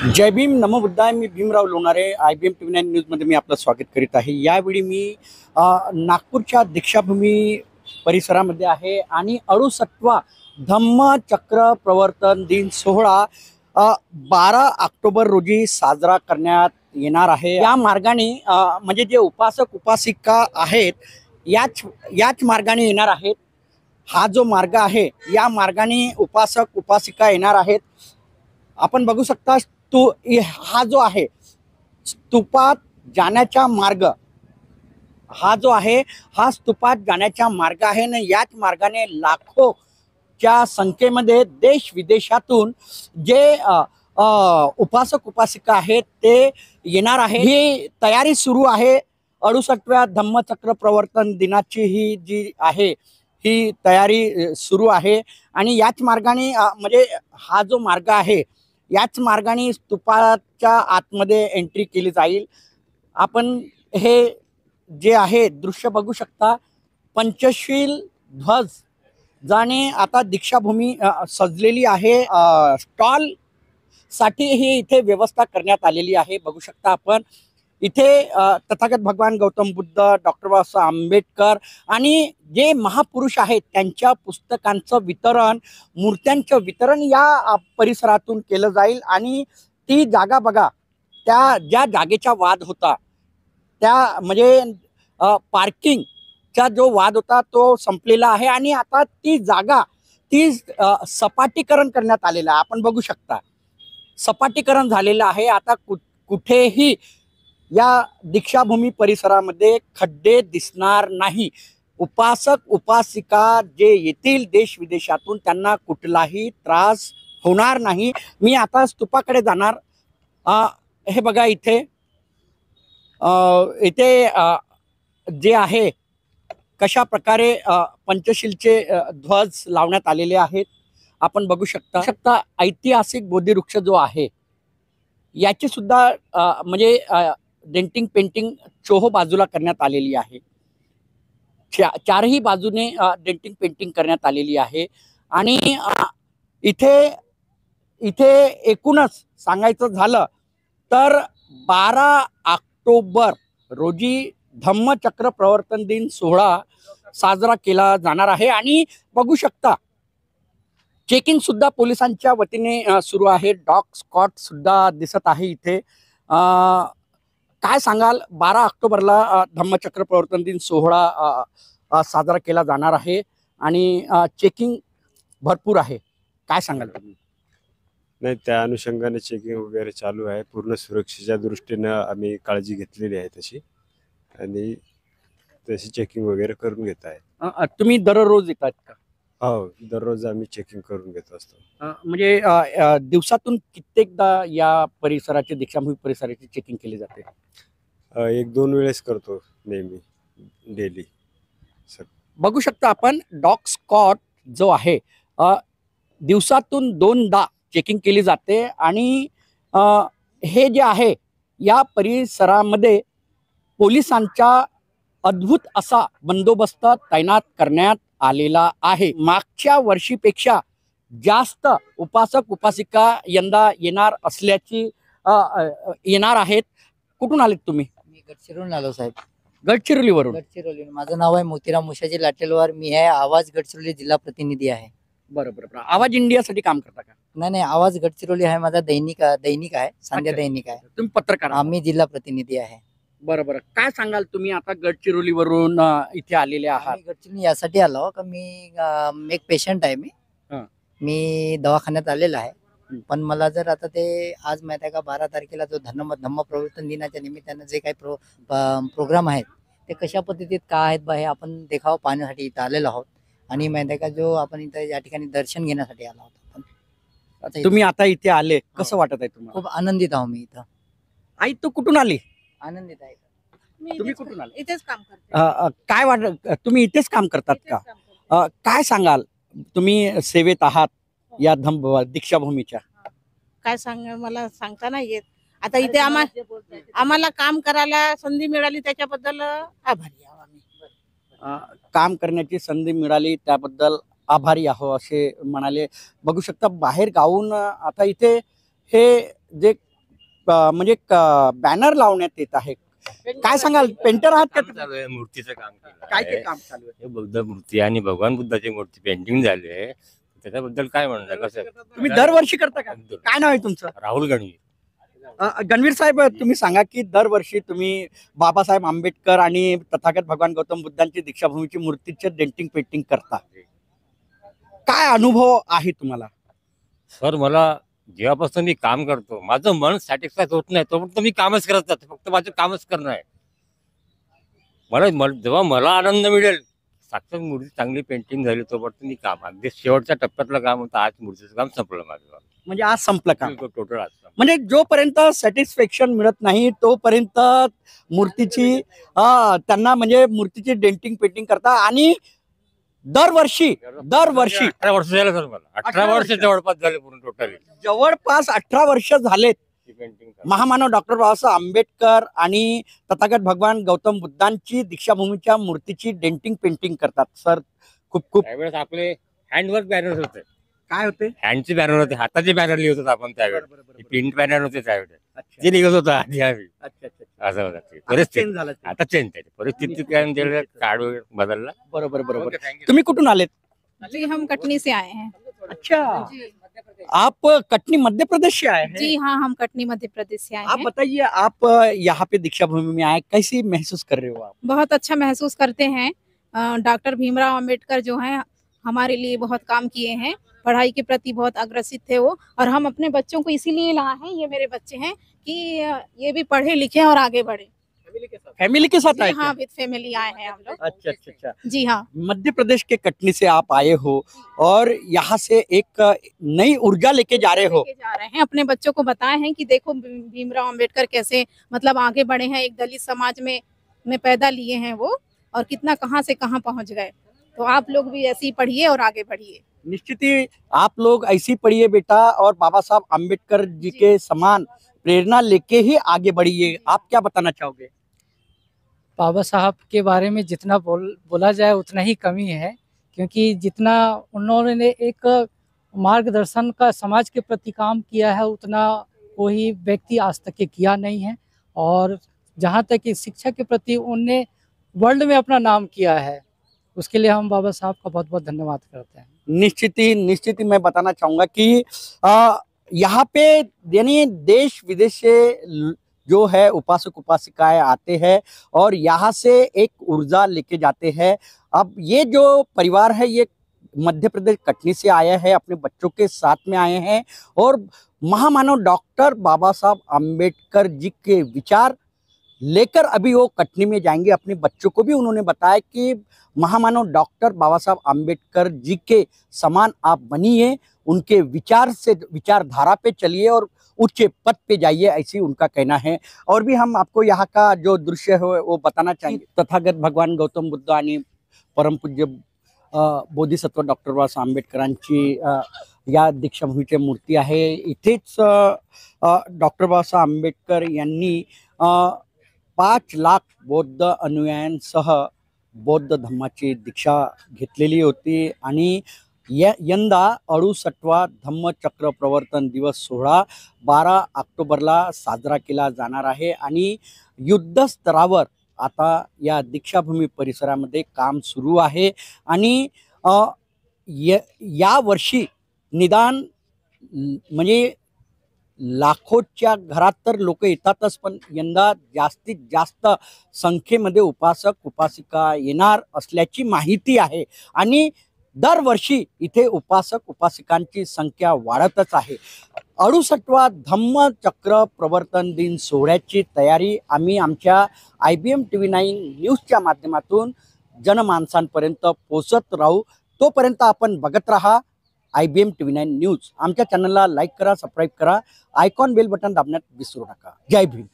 जय भीम नमो बुद्धाय. मी Bhimrao Lonare. IBM TV9 न्यूजमध्ये मी आपलं स्वागत करीत आहे. यावेळी मी नागपूरच्या दीक्षाभूमी परिसरामध्ये आहे आणि 68वा धम्मचक्र प्रवर्तन दिन सोहळा 12 ऑक्टोबर रोजी साजरा करण्यात येणार आहे. या मार्गाने म्हणजे जे उपासक उपासिका आहेत याच मार्गाने येणार आहेत. हा जो मार्ग आहे या मार्गाने उपासक उपासिका येणार आहेत. आपण बघू शकता हा जो आहे स्तूपात जाण्याचा मार्ग, हा जो आहे हा स्तूपात जाण्याचा मार्ग आहे ना. याच मार्गाने लाखोच्या संख्येमध्ये देश विदेशातून जे उपासक उपासिका आहेत ते येणार आहे. ही तयारी सुरू आहे. 68व्या धम्मचक्र प्रवर्तन दिनाची ही जी आहे ही तयारी सुरू आहे आणि याच मार्गाने म्हणजे हा जो मार्ग आहे याच मार्गाने स्तूपाच्या आतमध्ये एंट्री केली जाईल. आपण हे जे आहे दृश्य बघू शकता. पंचशील ध्वज जाणे आता दीक्षाभूमी सजलेली आहे. स्टॉल साठी ही इथे व्यवस्था करण्यात आलेली आहे. बघू शकता आपण इथे तथागत भगवान गौतम बुद्ध, डॉक्टर बाबासाहेब आंबेडकर आणि जे महापुरुष आहेत त्यांच्या पुस्तकांचं वितरण, मूर्त्यांचं वितरण या परिसरातून केलं जाईल. आणि ती जागा बघा, त्या ज्या जागेचा वाद होता त्या म्हणजे पार्किंगचा जो वाद होता तो संपलेला आहे आणि आता ती जागा सपाटीकरण करण्यात आलेलं आहे. आपण बघू शकता सपाटीकरण झालेलं आहे. आता कुठेही या दीक्षाभूमी परिसरामध्ये खड्डे दिसणार नाही. उपासक उपासिका जे येतील देश विदेशातून त्यांना कुठलाही त्रास होणार नाही. मी आता स्तूपाकडे जाणार. हे बघा इथे जे आहे कशा प्रकारे पंचशीलचे ध्वज लावण्यात आलेले आहेत आपण बघू शकता. ऐतिहासिक बोधिवृक्ष जो आहे याची सुद्धा म्हणजे डेंटिंग पेंटिंग चोहो बाजूला करण्यात आलेली आहे. चारही बाजूने डेंटिंग पेंटिंग करण्यात आलेली आहे. आणि इथे एकूणच सांगायचं झालं तर 12 ऑक्टोबर रोजी धम्मचक्र प्रवर्तन दिन सोहळा साजरा केला जाणार आहे. आणि बघू शकता चेकिंग सुद्धा पोलिसांच्या वतीने सुरू आहे. डॉग स्क्वॉड सुद्धा दिसत आहे इथे. काय सांगाल, 12 ऑक्टोबरला धम्मचक्र प्रवर्तन दिन सोहळा साजरा केला जाणार आहे आणि चेकिंग भरपूर आहे. काय सांगाल तुम्ही? नाही, त्या अनुषंगाने चेकिंग वगैरे चालू आहे. पूर्ण सुरक्षेच्या दृष्टीनं आम्ही काळजी घेतलेली आहे तशी, आणि तशी चेकिंग वगैरे करून घेत आहे. तुम्ही दररोज येतात का? हो, दररोज आम्ही चेकिंग करून घेत असतो. म्हणजे दिवसातून कित्येकदा या परिसराची दीक्षाभूमी परिसराची चेकिंग केली जाते? 1-2 वेळेस करतो नेहमी, डेली. बघू शकता आपण डॉग स्क्वॉड जो आहे दिवसातून 2दा चेकिंग केली जाते. आणि हे जे आहे या परिसरामध्ये पोलिसांचा अद्भुत असा बंदोबस्त तैनात करण्यात आलेला आहे. मागच्या वर्षीपेक्षा जास्त उपासक उपासिका यंदा येणार आहेत. कुठून आलेत तुम्ही? मी गडचिरोलीहून आलो साहेब. गडचिरोलीवरून? गडचिरोली. माझं नाव आहे मोतीराम मुशाजी लाटेलवार. मी आहे आवाज गडचिरोली जिल्हा प्रतिनिधी आहे. बरोबर. आवाज इंडियासाठी काम करता का? नाही, आवाज गडचिरोली आहे माझा दैनिक आहे, संध्या दैनिक आहे. तुम्ही पत्रकार? आम्ही जिल्हा प्रतिनिधी आहे. बरोबर. काय सांगाल, तुम्ही आता गडचिरोलीवरून इथे आलेले आहात? गडचिरोली यासाठी आलो का मी एक पेशंट आहे. मी दवाखान्यात आलेला आहे. पण मला जर आता ते आज माहिती आहे का 12 तारखेला जो धम्म प्रवर्तन दिनाच्या निमित्तानं जे काही प्रोग्राम आहेत ते कशा पद्धतीत काय आहेत बा हे आपण देखावा पाहण्यासाठी इथं आलेलो आहोत. आणि माहिती आहे का जो आपण इथं या ठिकाणी दर्शन घेण्यासाठी आलो आहोत. तुम्ही आता इथे आले, कसं वाटत आहे तुम्हाला? खूप आनंदित आहो मी इथं. आई तू कुठून आली? आनंदित आहे. तुम्ही कुठून आले? इथेच काम करते. काय वाटत, तुम्ही इथेच काम करतात का? काय सांगाल, तुम्ही सेवेत आहात या दीक्षाभूमीच्या? काय मला सांगता नाही येत. आता इथे आम्हाला काम करायला संधी मिळाली त्याच्याबद्दल आभारी आहोत आम्ही. काम करण्याची संधी मिळाली त्याबद्दल आभारी आहो असे म्हणाले. बघू शकता बाहेर गावून आता इथे हे जे म्हणजे बॅनर लावण्यात येत आहे. काय सांगाल, पेंटर आहात का काम तुम्ही? चालू आहे, मूर्तीचं काम केलं काय आहे. ते काम चालू आहे? हे बुद्ध मूर्ती आणि भगवान बुद्धाची मूर्ती पेंटिंग झाली आहे. त्याच्याबद्दल काय म्हणणार, कसं तुम्ही दरवर्षी करता का? काय नाव आहे तुमचं? राहुल गणवी. गणवीर साहेब, तुम्ही सांगा की दरवर्षी तुम्ही बाबासाहेब आंबेडकर आणि तथागत भगवान गौतम बुद्धांची दीक्षाभूमीची मूर्तीचे डेंटिंग पेंटिंग करता. काय अनुभव आहे तुम्हाला? सर, मला जेव्हापासून मी काम करतो माझं मन सॅटिस्फाय होत नाही तोपर्यंत मी कामच करत जातो. फक्त माझं कामच करणं आहे. जेव्हा मला आनंद मिळेल, साक्षात मूर्ती चांगली पेंटिंग झाली तोपर्यंत मी काम, अगदी शेवटच्या टप्प्यातलं काम होतं, आज मूर्तीचं काम संपलं माझं. म्हणजे आज संपलं का? टोटल आज संपलं. म्हणजे जोपर्यंत सॅटिस्फॅक्शन मिळत नाही तोपर्यंत मूर्तीची त्यांना म्हणजे मूर्तीची डेंटिंग पेंटिंग करता. आणि दरवर्षी 18 वर्ष झालं सर, मला 18 वर्ष जवळपास झाले पूर्ण टोटली जवळपास 18 वर्ष झालेत पेंटिंग. महामानव डॉक्टर बाबासाहेब आंबेडकर आणि तथागत भगवान गौतम बुद्धांची दीक्षाभूमीच्या मूर्तीची डेंटिंग पेंटिंग करतात. सर, खूप खूप त्यावेळेस आपले हँडवर्क बॅनर होते, काय होते? हँडचे बॅनर होते, हाताचे बॅनर लिहित होतो आपण त्यावेळेस. प्रिंट बॅनर होते त्यावेळेस, अच्छा जे निघत होतं आधी आम्ही. अच्छा अच्छा. असं होतं ते. आता परिस्थिती change झालं ते. आता चेंज झाली परिस्थिती. काय दिलं, कार्ड वगैरे बदलला. बरोबर बरोबर. Okay, thank you. तुम्ही कुठून आलेत? जी हम कटनी से आए हैं। अच्छा, आप कटनी मध्य प्रदेश से आए हैं? जी हाँ, हम कटनी मध्य प्रदेश से आए आप हैं। बताइए, आप यहाँ पे दीक्षा भूमि में आए, कैसी महसूस कर रहे हो आप? बहुत अच्छा महसूस करते हैं। डॉक्टर भीमराव अंबेडकर जो हैं हमारे लिए बहुत काम किए हैं। पढ़ाई के प्रति बहुत अग्रसित थे वो, और हम अपने बच्चों को इसीलिए लाए हैं, ये मेरे बच्चे हैं, कि ये भी पढ़े लिखे और आगे बढ़े। फैमिली के साथ जी आए हाँ, थे? विद फैमिली आए हैं हम लोग। अच्छा अच्छा अच्छा। जी हाँ। मध्य प्रदेश के कटनी से आप आए हो और यहाँ से एक नई ऊर्जा लेके जा रहे हो। लेके जा रहे हैं, अपने बच्चों को बताए हैं कि देखो भीमराव अंबेडकर कैसे मतलब आगे बढ़े हैं, एक दलित समाज में पैदा लिए हैं वो, और कितना कहाँ से कहाँ पहुँच गए। तो आप लोग भी ऐसे ही पढ़िए और आगे बढ़िए। निश्चित ही आप लोग ऐसी पढ़िए बेटा, और बाबा साहब आम्बेडकर जी के समान प्रेरणा लेके ही आगे बढ़िए। आप क्या बताना चाहोगे? बाबा साहब के बारे में जितना बोला जाए उतना ही कमी है, क्योंकि जितना उन्होंने एक मार्गदर्शन का समाज के प्रति काम किया है उतना कोई व्यक्ति आज तक के किया नहीं है। और जहाँ तक कि शिक्षा के प्रति उनने वर्ल्ड में अपना नाम किया है, उसके लिए हम बाबा साहब का बहुत बहुत धन्यवाद करते हैं। निश्चित ही मैं बताना चाहूँगा कि यहाँ पे यानी देश विदेश से जो है उपासक उपासिकाएं आते हैं और यहाँ से एक ऊर्जा लेके जाते हैं। अब ये जो परिवार है ये मध्य प्रदेश कटनी से आया है, अपने बच्चों के साथ में आए हैं और महामानव डॉक्टर बाबा साहब आम्बेडकर जी के विचार लेकर अभी वो कटनी में जाएंगे। अपने बच्चों को भी उन्होंने बताया कि महामानव डॉक्टर बाबा साहब आम्बेडकर जी के समान आप बनिए, उनके विचार से विचारधारा पे चलिए और उच्च पद पे जाइए, ऐसी उनका कहना है। और भी हम आपको यहाँ का जो दृश्य है वो बताना चाहेंगे। तथागत भगवान गौतम बुद्ध आणि परमपूज्य बोधिसत्व डॉक्टर बाबासाहेब आंबेडकरांची या दीक्षाभूमीची मूर्ती आहे। इथेच डॉक्टर बाबासाहेब आंबेडकर यांनी 5 लाख बौद्ध अनुयायांसह बौद्ध धम्माची दीक्षा घेतलेली होती आणि यंदा 68वा धम्मचक्र प्रवर्तन दिवस सोहळा 12 ऑक्टोबरला साजरा केला जाणार आहे आणि युद्ध स्तरावर आता या दीक्षाभूमी परिसरामध्ये काम सुरू आहे आणि या वर्षी निदान म्हणजे लाखोच्या घरात तर लोक येतातच, पण यंदा जास्तीत जास्त संख्येमध्ये उपासक उपासिका येणार असल्याची माहिती आहे आणि दरवर्षी इथे उपासक उपासिकांची संख्या वाढतच आहे। 68वा धम्मचक्र प्रवर्तन दिन सोहळ्याची तयारी आम्ही आमच्या IBM TV9 न्यूजच्या माध्यमातून जनमानसांपर्यंत पोहोचत राहू। तोपर्यंत आपण बघत राहा IBM TV9 न्यूज। आमच्या चॅनलला लाईक करा, सबस्क्राईब करा, आयकॉन बेल बटन दाबण्यात विसरू नका। जय भीम।